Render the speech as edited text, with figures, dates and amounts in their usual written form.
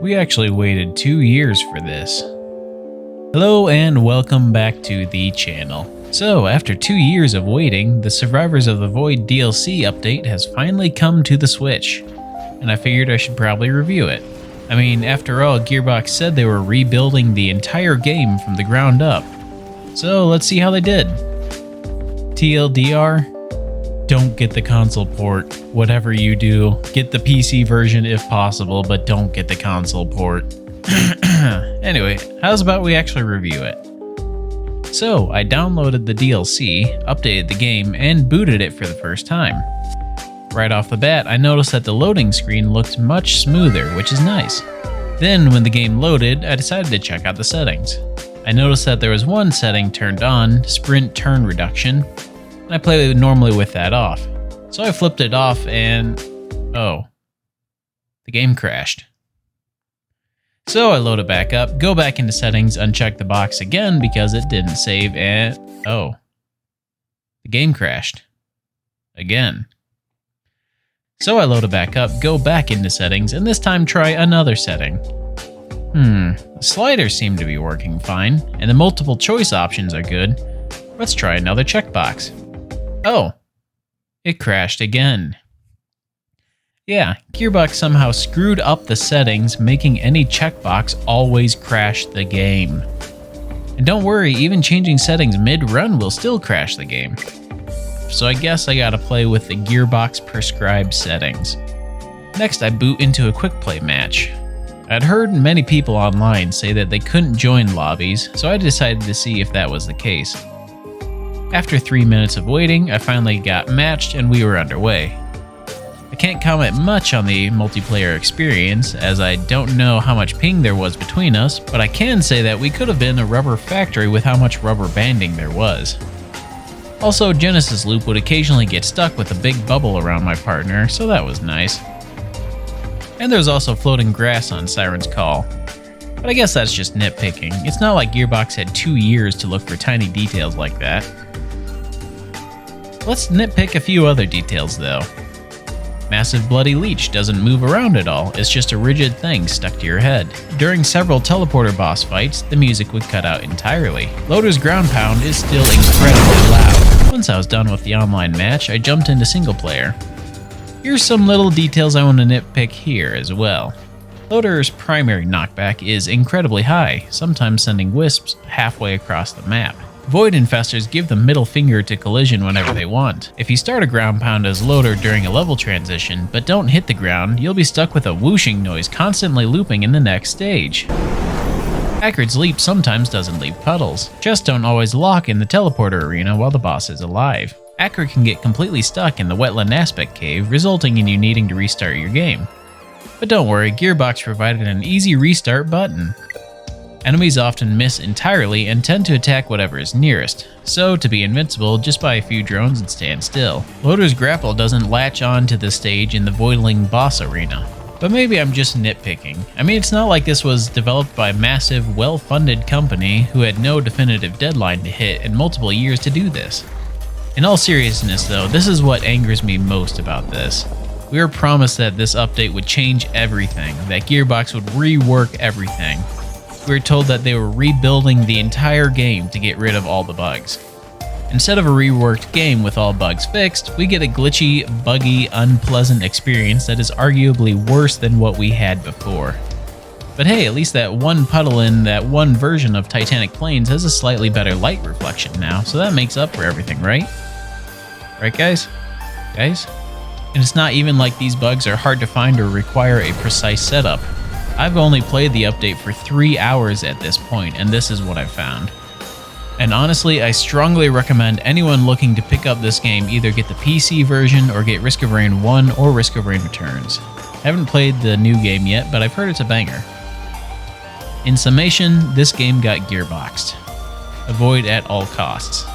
We actually waited 2 years for this. Hello and welcome back to the channel. So, after 2 years of waiting, the Survivors of the Void DLC update has finally come to the Switch, and I figured I should probably review it. I mean, after all, Gearbox said they were rebuilding the entire game from the ground up. So, let's see how they did. TLDR, don't get the console port. Whatever you do, get the PC version if possible, but don't get the console port. Anyway, how's about we actually review it? So, I downloaded the DLC, updated the game, and booted it for the first time. Right off the bat, I noticed that the loading screen looked much smoother, which is nice. Then, when the game loaded, I decided to check out the settings. I noticed that there was one setting turned on, sprint turn reduction, and I play normally with that off. So I flipped it off and... oh. The game crashed. So I load it back up, go back into settings, uncheck the box again because it didn't save, and... oh. The game crashed. Again. So I load it back up, go back into settings, and this time try another setting. The sliders seem to be working fine, and the multiple choice options are good. Let's try another checkbox. Oh. It crashed again. Yeah, Gearbox somehow screwed up the settings, making any checkbox always crash the game. And don't worry, even changing settings mid-run will still crash the game. So I guess I gotta play with the Gearbox prescribed settings. Next, I boot into a quick play match. I'd heard many people online say that they couldn't join lobbies, so I decided to see if that was the case. After 3 minutes of waiting, I finally got matched and we were underway. I can't comment much on the multiplayer experience, as I don't know how much ping there was between us, but I can say that we could have been a rubber factory with how much rubber banding there was. Also, Genesis Loop would occasionally get stuck with a big bubble around my partner, so that was nice. And there's also floating grass on Siren's Call. But I guess that's just nitpicking. It's not like Gearbox had 2 years to look for tiny details like that. Let's nitpick a few other details though. Massive Bloody Leech doesn't move around at all, it's just a rigid thing stuck to your head. During several teleporter boss fights, the music would cut out entirely. Loader's ground pound is still incredibly loud. Once I was done with the online match, I jumped into single player. Here's some little details I want to nitpick here as well. Loader's primary knockback is incredibly high, sometimes sending wisps halfway across the map. Void infestors give the middle finger to collision whenever they want. If you start a ground pound as Loader during a level transition, but don't hit the ground, you'll be stuck with a whooshing noise constantly looping in the next stage. Packard's Leap sometimes doesn't leave puddles. Chests don't always lock in the teleporter arena while the boss is alive. Acker can get completely stuck in the wetland aspect cave, resulting in you needing to restart your game. But don't worry, Gearbox provided an easy restart button. Enemies often miss entirely and tend to attack whatever is nearest, so to be invincible, just buy a few drones and stand still. Loader's grapple doesn't latch on to the stage in the Voidling boss arena. But maybe I'm just nitpicking. I mean, it's not like this was developed by a massive, well-funded company who had no definitive deadline to hit and multiple years to do this. In all seriousness though, this is what angers me most about this. We were promised that this update would change everything, that Gearbox would rework everything. We were told that they were rebuilding the entire game to get rid of all the bugs. Instead of a reworked game with all bugs fixed, we get a glitchy, buggy, unpleasant experience that is arguably worse than what we had before. But hey, at least that one puddle in that one version of Titanic Plains has a slightly better light reflection now, so that makes up for everything, right? Right, guys? Guys? And it's not even like these bugs are hard to find or require a precise setup. I've only played the update for 3 hours at this point, and this is what I've found. And honestly, I strongly recommend anyone looking to pick up this game either get the PC version or get Risk of Rain 1 or Risk of Rain Returns. I haven't played the new game yet, but I've heard it's a banger. In summation, this game got gearboxed. Avoid at all costs.